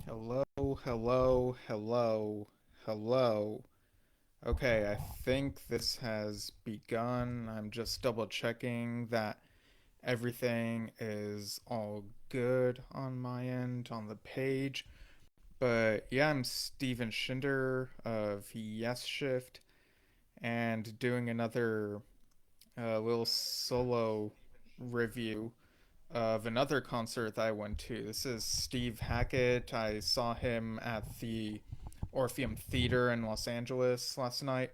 Hello, hello, hello, hello. Okay, I think this has begun. I'm just double checking that everything is all good on my end on the page. But yeah, I'm Steven Shinder of Yesshift and doing another little solo review of another concert that I went to. This is Steve Hackett. I saw him at the Orpheum Theatre in Los Angeles last night.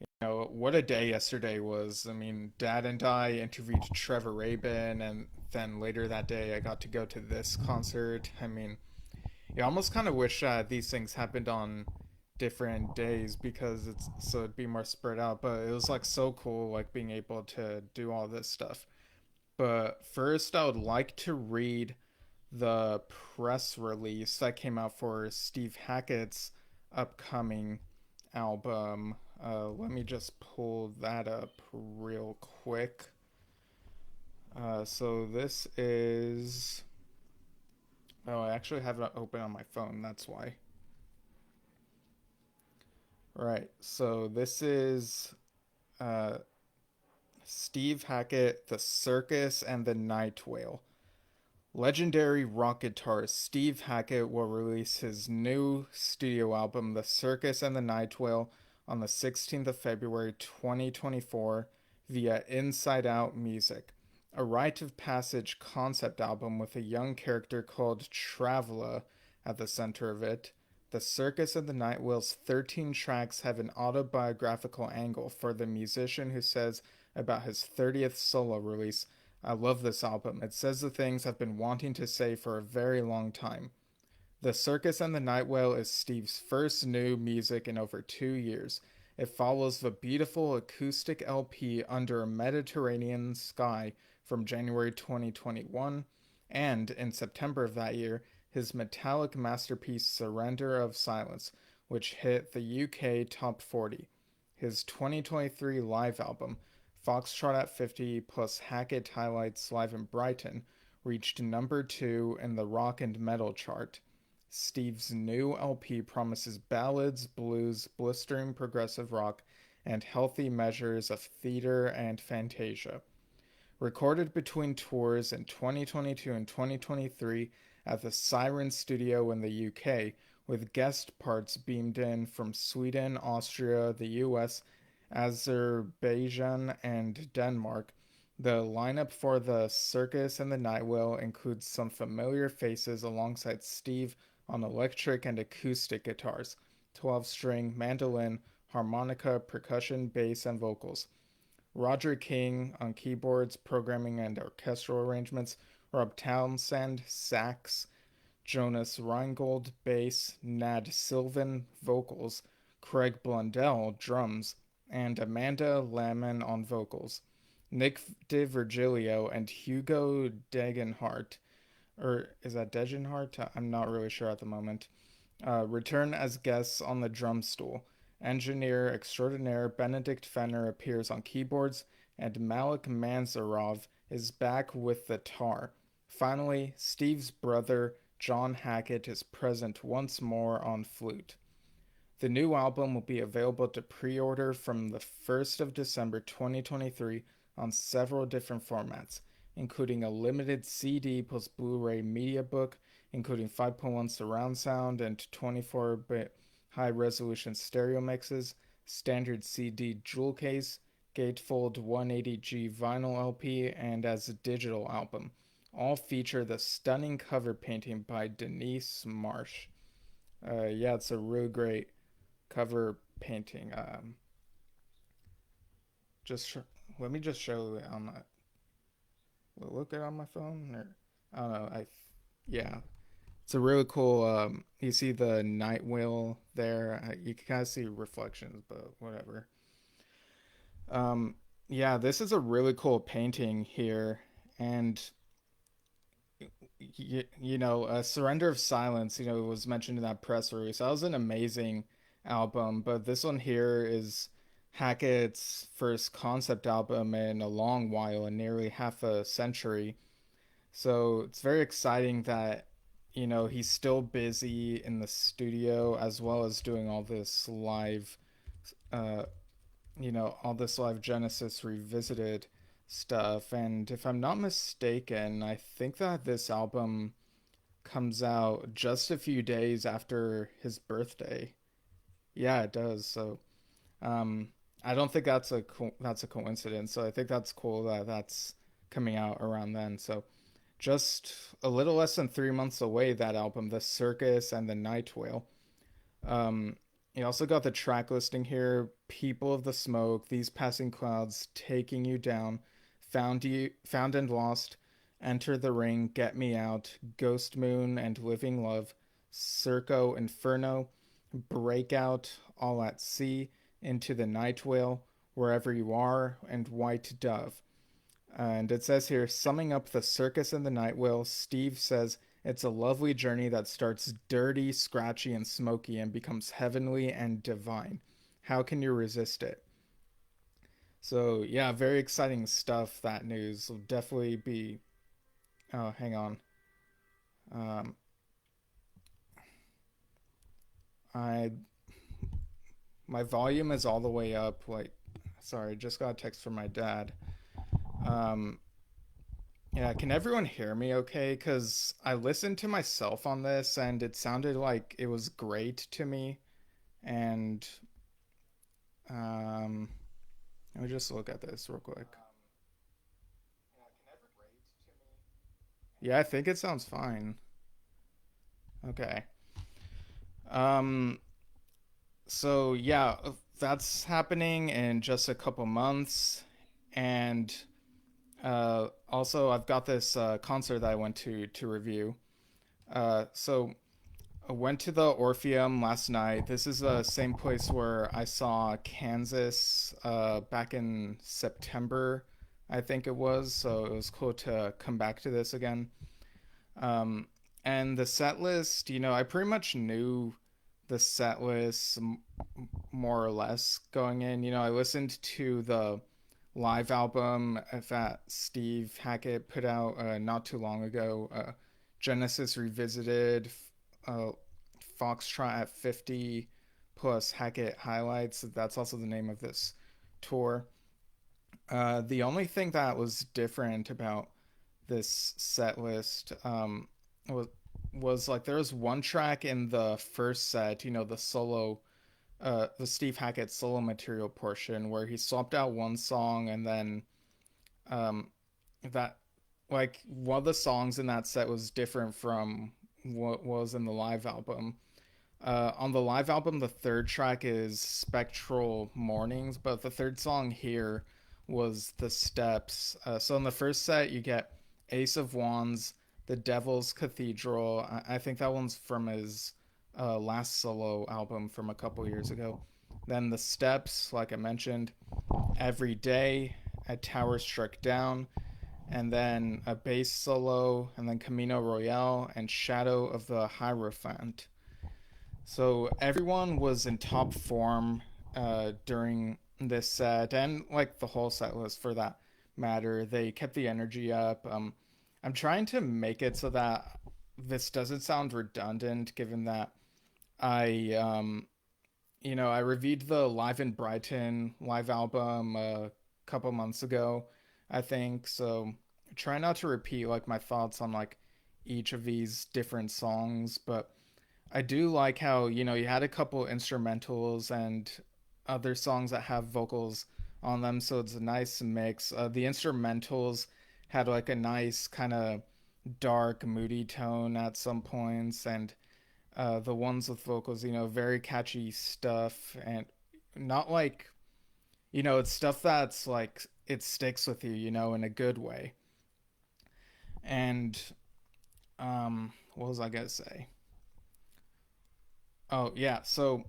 You know, what a day yesterday was. I mean, Dad and I interviewed Trevor Rabin, and then later that day I got to go to this concert. I mean, you almost kind of wish these things happened on different days because it's so it'd be more spread out, but it was like so cool like being able to do all this stuff. But first, I would like to read the press release that came out for Steve Hackett's upcoming album. Let me just pull that up real quick. So this is. Oh, I actually have it open on my phone. That's why. Right. So this is uh, Steve Hackett, The Circus, and the Nightwhale. Legendary rock guitarist Steve Hackett will release his new studio album, The Circus and the Nightwhale, on the 16th of February 2024 via Inside Out Music, a rite of passage concept album with a young character called Traveler at the center of it. The Circus and the Nightwhale's 13 tracks have an autobiographical angle for the musician who says about his 30th solo release, "I love this album. It says the things I've been wanting to say for a very long time." The Circus and the Nightwhale is Steve's first new music in over 2 years. It follows the beautiful acoustic LP Under a Mediterranean Sky from January 2021, and in September of that year, his metallic masterpiece Surrender of Silence, which hit the UK Top 40. His 2023 live album, Foxtrot at 50 plus Hackett Highlights Live in Brighton, reached number 2 in the rock and metal chart. Steve's new LP promises ballads, blues, blistering progressive rock, and healthy measures of theater and fantasia. Recorded between tours in 2022 and 2023 at the Siren Studio in the UK, with guest parts beamed in from Sweden, Austria, the US, Azerbaijan, and Denmark. The lineup for the Circus and the Nightwhale includes some familiar faces alongside Steve on electric and acoustic guitars, 12-string, mandolin, harmonica, percussion, bass, and vocals. Roger King on keyboards, programming, and orchestral arrangements, Rob Townsend, sax, Jonas Reingold, bass, Nad Sylvan, vocals, Craig Blundell, drums, and Amanda Lamon on vocals. Nick DiVirgilio and Hugo Degenhardt, or is that Degenhardt? I'm not really sure at the moment, return as guests on the drum stool. Engineer extraordinaire Benedict Fenner appears on keyboards, and Malik Manzarov is back with the tar. Finally, Steve's brother, John Hackett, is present once more on flute. The new album will be available to pre order from the 1st of December 2023 on several different formats, including a limited CD plus Blu ray media book, including 5.1 surround sound and 24-bit high resolution stereo mixes, standard CD jewel case, gatefold 180G vinyl LP, and as a digital album. All feature the stunning cover painting by Denise Marsh. Yeah, it's a really great cover painting. Just sh- Let me just show it on my. Look it on my phone, or I don't know. Yeah, it's a really cool. You see the night whale there. You can kind of see reflections, but whatever. Um, yeah, this is a really cool painting here, and Surrender of Silence. Was mentioned in that press release. That was an amazing album, but this one here is Hackett's first concept album in a long while, in nearly half a century. So it's very exciting that he's still busy in the studio as well as doing uh, all this live Genesis Revisited stuff. And if I'm not mistaken, I think that this album comes out just a few days after his birthday. Yeah, it does. So, um, I don't think that's a coincidence. So I think that's cool that that's coming out around then. So just a little less than 3 months away. That album, The Circus and the Nightwhale. Um, you also got the track listing here: "People of the Smoke," "These Passing Clouds," "Taking You Down," "Found and Lost," "Enter the Ring," "Get Me Out," "Ghost Moon," and "Living Love," "Circo Inferno," "Breakout," "All at Sea," "Into the Night Whale," "Wherever You Are," and "White Dove." And it says here, summing up The Circus and the Night Whale, Steve says it's a lovely journey that starts dirty, scratchy, and smoky and becomes heavenly and divine. How can you resist it? So, yeah, very exciting stuff. That news will definitely be. Oh, hang on. Um, I my volume is all the way up. Like, sorry, just got a text from my dad. Um, Yeah, can everyone hear me okay? Because I listened to myself on this and it sounded like it was great to me. And um, let me just look at this real quick. Yeah, I think it sounds fine. Okay. Um, so yeah, that's happening in just a couple months. And also, I've got this concert that I went to review. So I went to the Orpheum last night. This is the same place where I saw Kansas back in September, I think it was. So it was cool to come back to this again. Um, and the set list, I pretty much knew the set list more or less going in. I listened to the live album that Steve Hackett put out not too long ago, Genesis Revisited, uh, Foxtrot at 50 plus Hackett highlights. That's also the name of this tour. The only thing that was different about this set list was like there was one track in the first set, the Steve Hackett solo material portion where he swapped out one song and then um, that like one of the songs in that set was different from what was in the live album. On the live album, the third track is Spectral Mornings, but the third song here was The Steps. So in the first set, you get Ace of Wands, The Devil's Cathedral. I think that one's from his last solo album from a couple years ago. Then The Steps, like I mentioned, Every Day, A Tower Struck Down, and then a bass solo, and then Camino Royale and Shadow of the Hierophant. So everyone was in top form during this set, and like the whole set list for that matter. They kept the energy up. I'm trying to make it so that this doesn't sound redundant, given that I, I reviewed the Live in Brighton live album a couple months ago, I think. So try not to repeat like my thoughts on like each of these different songs, but I do like how, you had a couple instrumentals and other songs that have vocals on them, so it's a nice mix. The instrumentals had like a nice kind of dark, moody tone at some points, and the ones with vocals, very catchy stuff, and not like, it's stuff that's like it sticks with you, in a good way. And what was I gonna say? Oh yeah, so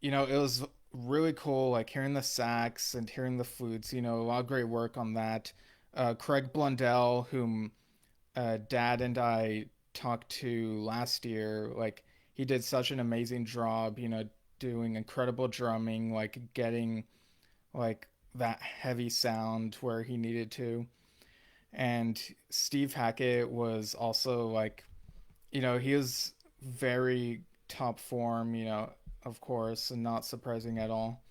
it was really cool, like hearing the sax and hearing the flutes. A lot of great work on that. Craig Blundell, whom Dad and I talked to last year, like he did such an amazing job. Doing incredible drumming, like getting like that heavy sound where he needed to. And Steve Hackett was also like he was very top form, of course, and not surprising at all.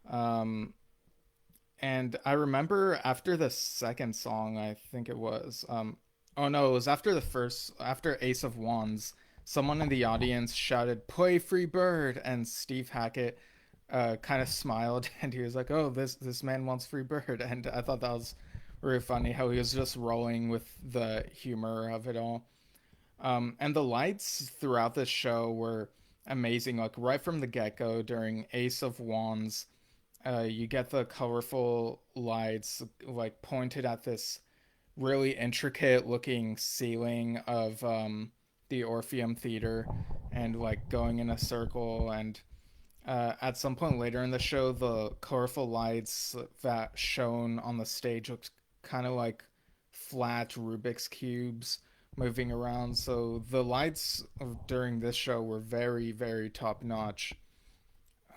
Um, and I remember after the second song, I think it was, oh no, it was after the first, after Ace of Wands, someone in the audience shouted, "Play Free Bird," and Steve Hackett kind of smiled and he was like, "Oh, this man wants free bird," and I thought that was really funny how he was just rolling with the humor of it all. And the lights throughout the show were amazing. Like right from the get go during Ace of Wands, you get the colorful lights like pointed at this really intricate looking ceiling of the Orpheum Theatre and like going in a circle. And at some point later in the show, the colorful lights that shone on the stage looked kind of like flat Rubik's cubes moving around. So the lights during this show were very, very top notch.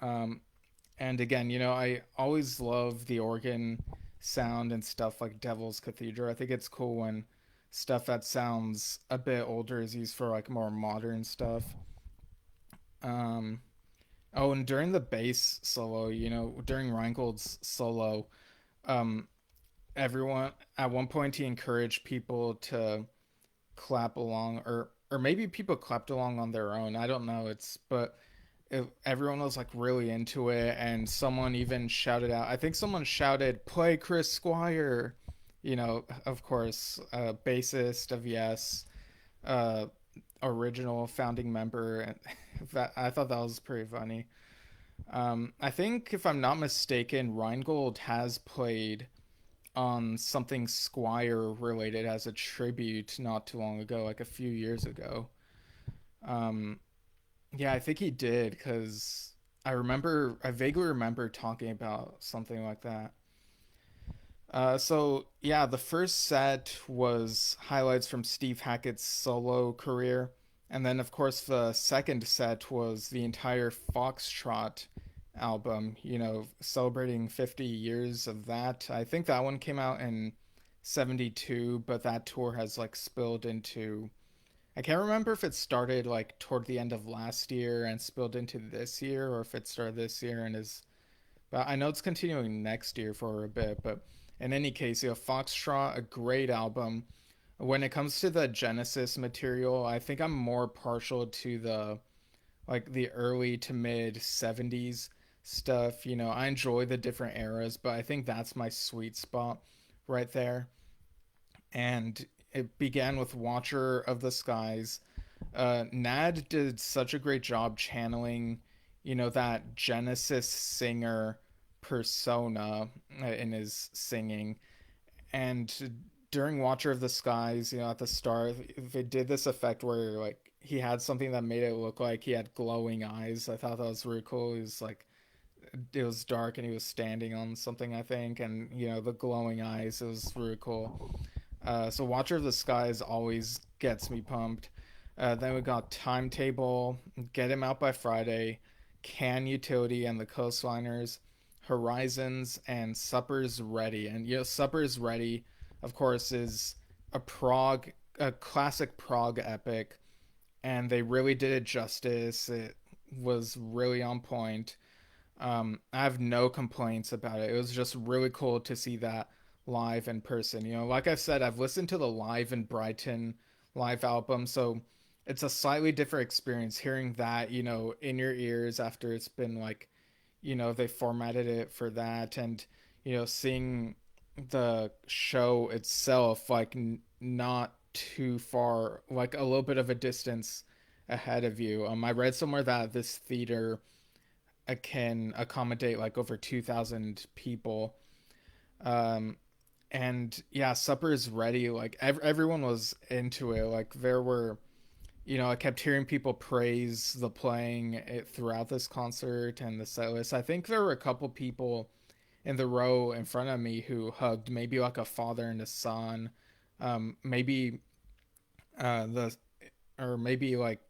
Um, and again, I always love the organ sound and stuff like Devil's Cathedral. I think it's cool when stuff that sounds a bit older is used for like more modern stuff. Um, oh, and during the bass solo, during Reingold's solo, um, everyone at one point he encouraged people to clap along, or maybe people clapped along on their own. I don't know. Everyone was like really into it, and someone even shouted out. I think someone shouted, "Play Chris Squire," of course, bassist of Yes, uh, original founding member. I thought that was pretty funny. I think if I'm not mistaken, Reingold has played on something Squire related as a tribute not too long ago, like a few years ago. Um, yeah, I think he did because I vaguely remember talking about something like that. So yeah, the first set was highlights from Steve Hackett's solo career, and then of course the second set was the entire Foxtrot album. Celebrating 50 years of that. I think that one came out in '72, but that tour has like spilled into. I can't remember if it started like toward the end of last year and spilled into this year, or if it started this year and is, but I know it's continuing next year for a bit. But in any case, Foxtrot, a great album. When it comes to the Genesis material, I think I'm more partial to the early to mid '70s stuff. I enjoy the different eras, but I think that's my sweet spot right there. And it began with Watcher of the Skies. Nad did such a great job channeling, that Genesis singer persona in his singing. And during Watcher of the Skies, at the start, they did this effect where like he had something that made it look like he had glowing eyes. I thought that was really cool. He was like, it was dark and he was standing on something, I think, and the glowing eyes. It was really cool. So Watcher of the Skies always gets me pumped. Then we got Timetable, Get Him Out by Friday, Can Utility and the Coastliners, Horizons, and Supper's Ready. And Supper's Ready, of course, is a classic prog epic, and they really did it justice. It was really on point. I have no complaints about it. It was just really cool to see that live in person. Like I said, I've listened to the Live in Brighton live album, so it's a slightly different experience hearing that, in your ears after it's been like, they formatted it for that, and seeing the show itself like not too far, like a little bit of a distance ahead of you. I read somewhere that this theater can accommodate like over 2,000 people. Um, and yeah, Supper is Ready. Like everyone was into it. Like there were, I kept hearing people praise the playing it throughout this concert and the set list. I think there were a couple people in the row in front of me who hugged maybe like a father and a son, maybe the or maybe like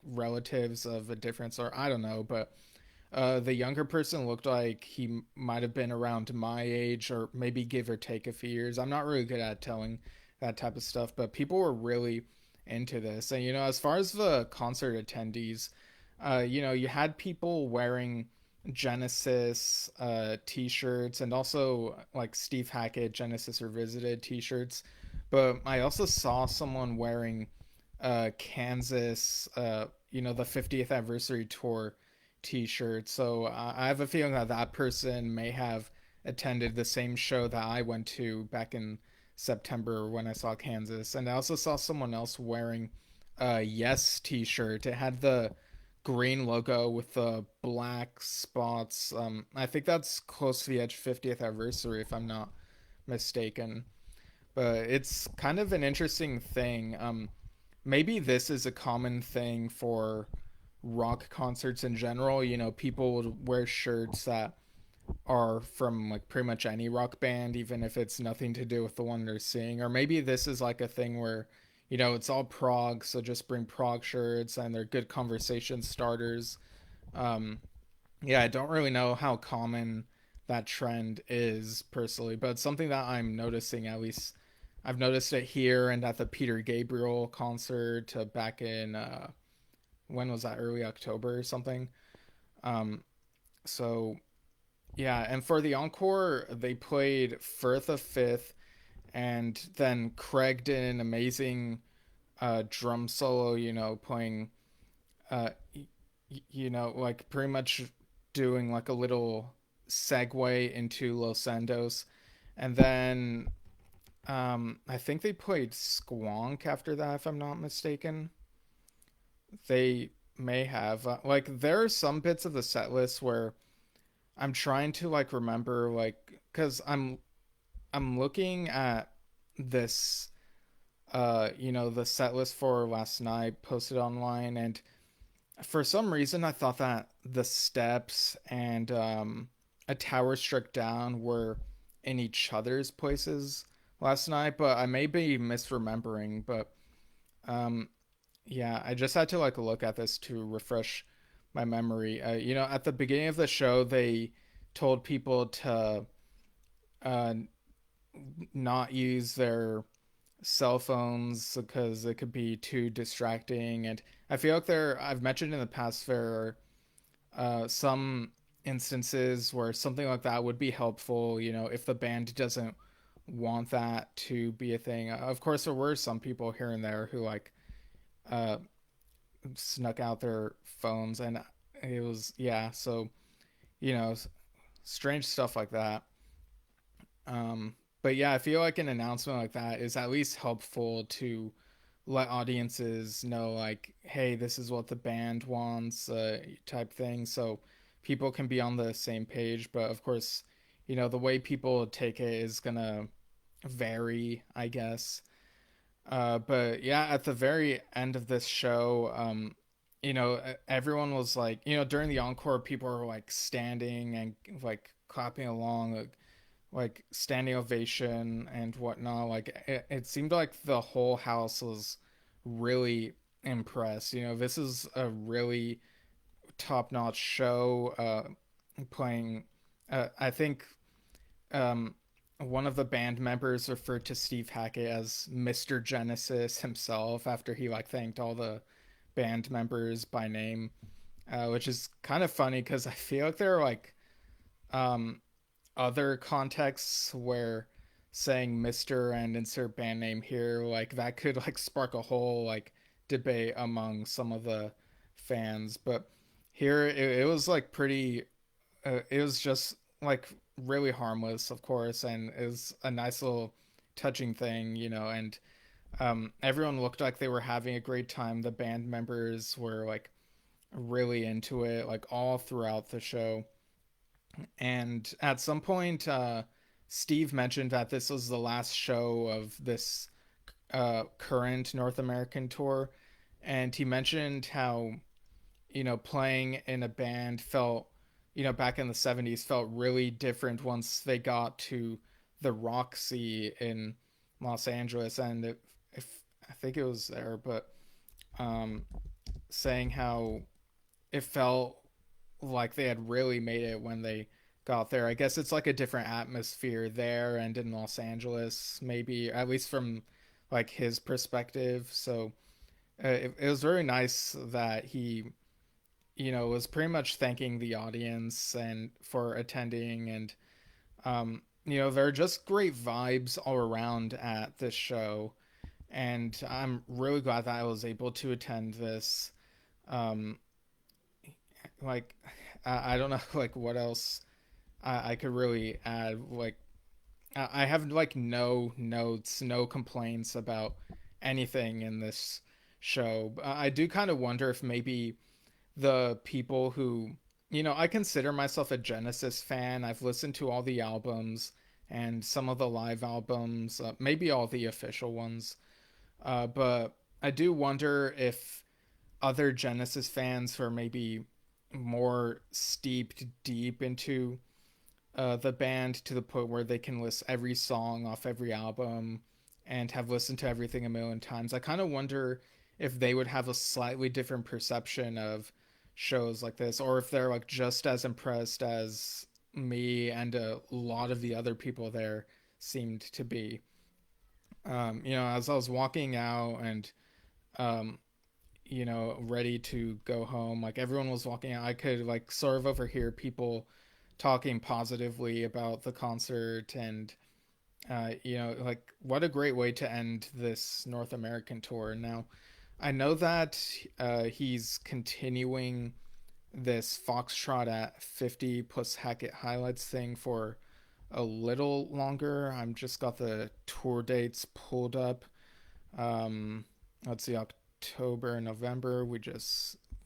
relatives of a different sort. I don't know, but the younger person looked like he might have been around my age or maybe give or take a few years. I'm not really good at telling that type of stuff, but people were really into this. And as far as the concert attendees, you had people wearing Genesis t-shirts, and also like Steve Hackett Genesis Revisited t-shirts. But I also saw someone wearing Kansas, the 50th anniversary tour t-shirt. So I have a feeling that that person may have attended the same show that I went to back in September when I saw Kansas. And I also saw someone else wearing a Yes t-shirt. It had the green logo with the black spots. I think that's close to the Edge 50th anniversary, if I'm not mistaken. But it's kind of an interesting thing. Maybe this is a common thing for rock concerts in general. People would wear shirts that are from like pretty much any rock band, even if it's nothing to do with the one they're seeing. Or maybe this is like a thing where, it's all prog, so just bring prog shirts and they're good conversation starters. Um, yeah, I don't really know how common that trend is personally, but it's something that I'm noticing. At least I've noticed it here and at the Peter Gabriel concert back in when was that? Early October or something. Um, so yeah, and for the encore, they played Firth Fifth, and then Craig did an amazing drum solo. Playing, uh, like pretty much doing like a little segue into Los Santos, and then I think they played Squonk after that, if I'm not mistaken. They may have like there are some bits of the set list where I'm trying to like remember like because I'm looking at this the set list for last night posted online, and for some reason I thought that the steps and a tower struck down were in each other's places last night, but I may be misremembering. But um yeah, I just had to like look at this to refresh my memory. At the beginning of the show they told people to uh not use their cell phones because it could be too distracting. And I feel like I've mentioned in the past, there are some instances where something like that would be helpful, if the band doesn't want that to be a thing. Of course, there were some people here and there who like uh, snuck out their phones, and it was, yeah, so, you know, strange stuff like that. But yeah, I feel like an announcement like that is at least helpful to let audiences know, like, hey, this is what the band wants, type thing, so people can be on the same page. But of course, the way people take it is gonna vary, I guess. But yeah, at the very end of this show, everyone was like, during the encore, people were like standing and like clapping along, like standing ovation and whatnot. Like it seemed like the whole house was really impressed. This is a really top notch show. Playing, I think um, one of the band members referred to Steve Hackett as Mr. Genesis himself after he like thanked all the band members by name, which is kind of funny because I feel like there are like um, other contexts where saying Mr. and insert band name here, like that could like spark a whole like debate among some of the fans. But here it was like pretty, it was just like really harmless, of course, and it was a nice little touching thing, and everyone looked like they were having a great time. The band members were like really into it, like all throughout the show. And at some point, Steve mentioned that this was the last show of this current North American tour, and he mentioned how playing in a band felt, back in the 70s felt really different once they got to the Roxy in Los Angeles. And if I think it was there, but um, saying how it felt like they had really made it when they got there. I guess it's like a different atmosphere there and in Los Angeles, maybe, at least from like his perspective. So it was very nice that he, was pretty much thanking the audience and for attending, and there are just great vibes all around at this show, and I'm really glad that I was able to attend this. Um, like, I don't know, like what else I could really add. Like, I have like no notes, no complaints about anything in this show. I do kind of wonder if maybe the people who, I consider myself a Genesis fan. I've listened to all the albums and some of the live albums, maybe all the official ones. But I do wonder if other Genesis fans who are maybe more steeped deep into the band to the point where they can list every song off every album and have listened to everything a million times. I kind of wonder if they would have a slightly different perception of shows like this, or if they're like just as impressed as me and a lot of the other people there seemed to be. As I was walking out and um, ready to go home. Like everyone was walking out. I could like sort of overhear people talking positively about the concert and like what a great way to end this North American tour. Now, I know that he's continuing this Foxtrot at 50 plus Hackett highlights thing for a little longer. I'm just got the tour dates pulled up. Let's see, October, November.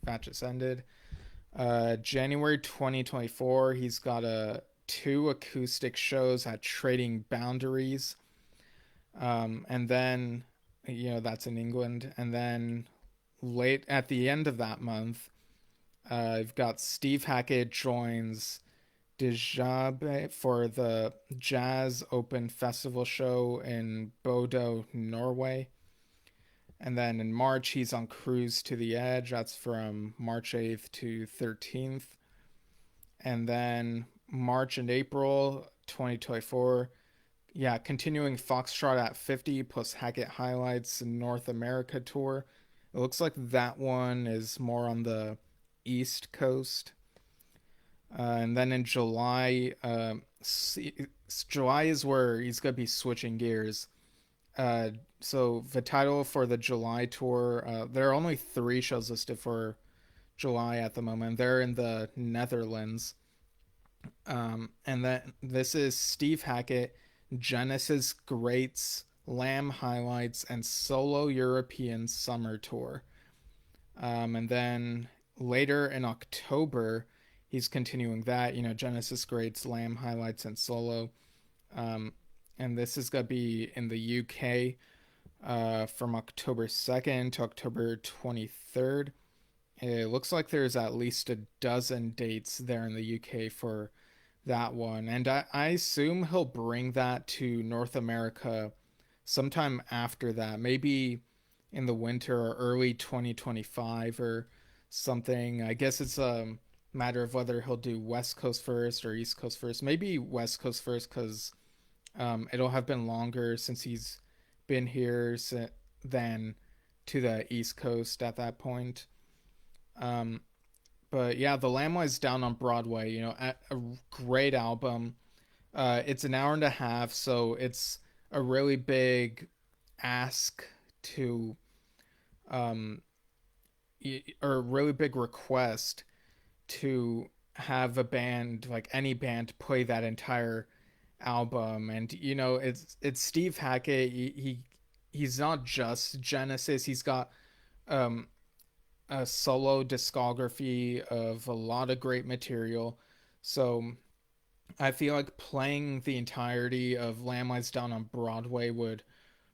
That just ended. January 2024, he's got two acoustic shows at Trading Boundaries. And then, that's in England. And then late at the end of that month, I've got Steve Hackett joins Dejabe for the Jazz Open Festival show in Bodo, Norway. And then in March, he's on Cruise to the Edge. That's from March 8th to 13th. And then March and April 2024, yeah, continuing Foxtrot at 50 plus Hackett Highlights North America tour. It looks like that one is more on the East Coast. And then in July, July is where he's going to be switching gears. So the title for the July tour, there are only three shows listed for July at the moment. They're in the Netherlands. And then this is Steve Hackett, Genesis Greats, Lamb Highlights, and Solo European Summer Tour. And then later in October, he's continuing that, Genesis Greats, Lamb Highlights, and Solo. And this is going to be in the UK from October 2nd to October 23rd. It looks like there's at least a dozen dates there in the UK for that one. And I assume he'll bring that to North America sometime after that, maybe in the winter or early 2025 or something. I guess it's a matter of whether he'll do West Coast first or East Coast first. Maybe West Coast first because it'll have been longer since he's been here than to the East Coast at that point. Um, but yeah, The Lamb Lies Down on Broadway, a great album. It's an hour and a half, so it's a really big ask to, um, or a really big request to have a band, like any band, play that entire album. And it's Steve Hackett. He's not just Genesis. He's got um a solo discography of a lot of great material. So I feel like playing the entirety of Lamb Lies Down on Broadway would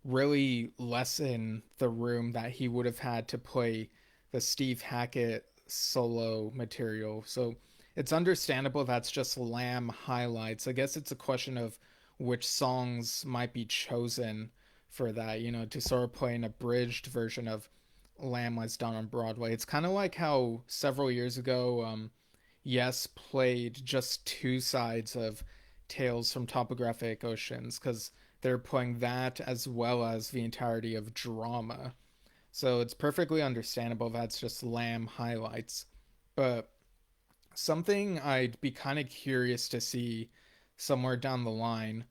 really lessen the room that he would have had to play the Steve Hackett solo material. So it's understandable that's just Lamb highlights. I guess it's a question of which songs might be chosen for that, to sort of play an abridged version of Lamb Lies Down on Broadway. It's kind of like how several years ago, Yes played just two sides of Tales from Topographic Oceans because they're playing that as well as the entirety of Drama. So it's perfectly understandable that's just Lamb highlights. But something I'd be kind of curious to see somewhere down the line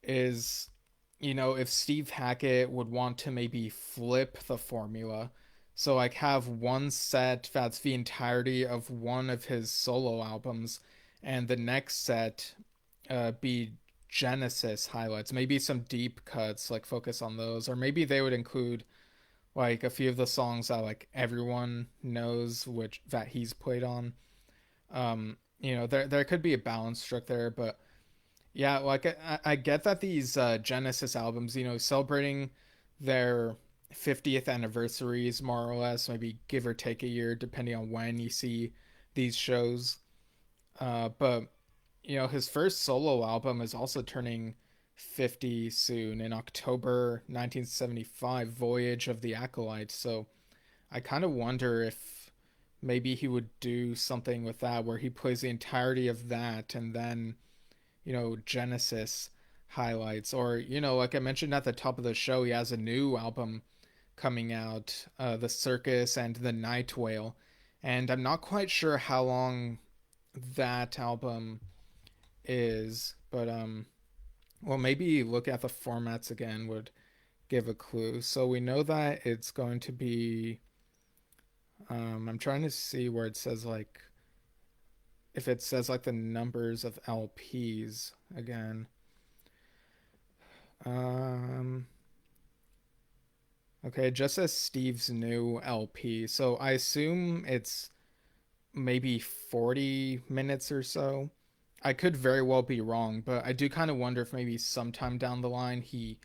is, if Steve Hackett would want to maybe flip the formula. So, like, have one set that's the entirety of one of his solo albums, and the next set be Genesis highlights, maybe some deep cuts, like focus on those, or maybe they would include like a few of the songs that like everyone knows which that he's played on. There could be a balance struck there, but yeah, like I get that these Genesis albums, celebrating their 50th anniversaries, more or less, maybe give or take a year, depending on when you see these shows. But his first solo album is also turning 50 soon in October 1975, Voyage of the Acolyte. So I kind of wonder if maybe he would do something with that where he plays the entirety of that and then Genesis highlights, or like I mentioned at the top of the show, he has a new album coming out, the Circus and the Nightwhale, and I'm not quite sure how long that album is, but well, maybe look at the formats again would give a clue. So we know that it's going to be I'm trying to see where it says like if it says like the numbers of LPs again. Um, okay, it just says Steve's new LP. So I assume it's maybe 40 minutes or so. I could very well be wrong, but I do kind of wonder if maybe sometime down the line he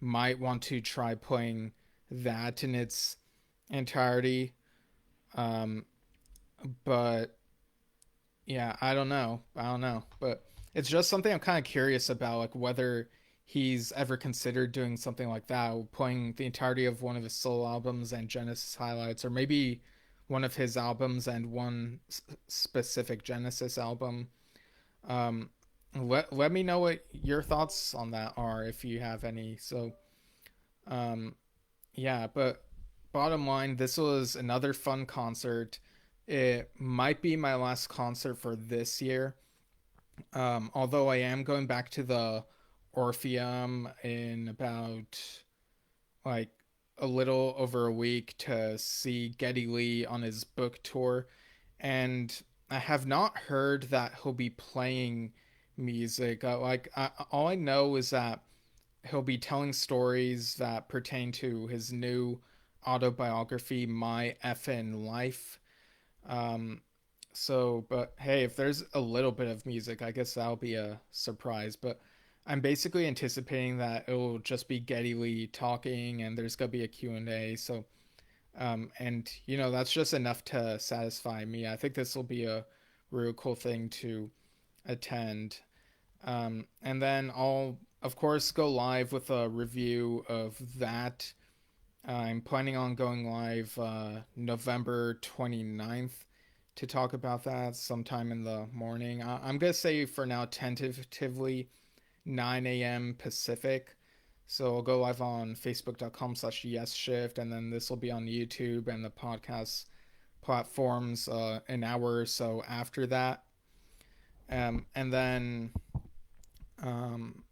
might want to try playing that in its entirety. Um, but yeah, I don't know. I don't know. But it's just something I'm kind of curious about, like whether he's ever considered doing something like that, playing the entirety of one of his solo albums and Genesis highlights, or maybe one of his albums and one specific Genesis album. Um, let me know what your thoughts on that are if you have any. So, um, yeah, but bottom line, this was another fun concert. It might be my last concert for this year. Although I am going back to the Orpheum in about like a little over a week to see Geddy Lee on his book tour, and I have not heard that he'll be playing music. All I know is that he'll be telling stories that pertain to his new autobiography, My Effin' Life. Um, but hey, if there's a little bit of music, I guess that'll be a surprise. But I'm basically anticipating that it'll just be Geddy Lee talking, and there's gonna be a Q&A. So, and that's just enough to satisfy me. I think this will be a real cool thing to attend. And then I'll of course go live with a review of that. I'm planning on going live November 29th to talk about that sometime in the morning. I'm going to say for now tentatively 9 a.m. Pacific. So I'll go live on facebook.com/Yesshift, and then this will be on YouTube and the podcast platforms an hour or so after that. And then um,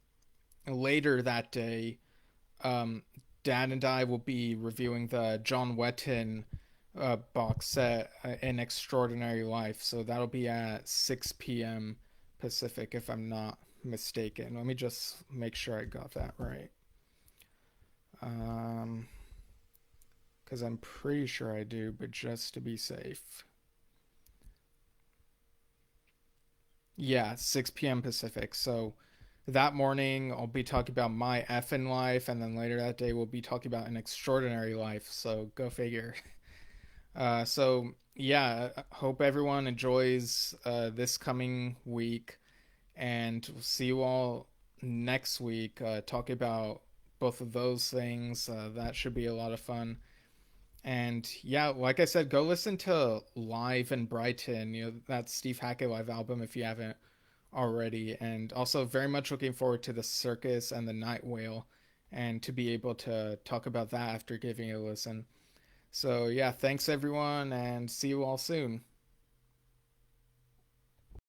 later that day, um, Dad and I will be reviewing the John Wetton box set, An Extraordinary Life. So that'll be at 6 p.m. Pacific, if I'm not mistaken. Let me just make sure I got that right. Because I'm pretty sure I do, but just to be safe. Yeah, 6 p.m. Pacific. So that morning, I'll be talking about My Effin' Life, and then later that day, we'll be talking about An Extraordinary Life. So go figure. Yeah, hope everyone enjoys this coming week, and we'll see you all next week. Talk about both of those things. That should be a lot of fun. And yeah, like I said, go listen to Live in Brighton. That Steve Hackett live album if you haven't already. And also, very much looking forward to the Circus and the Nightwhale, and to be able to talk about that after giving it a listen. So, yeah, thanks everyone, and see you all soon.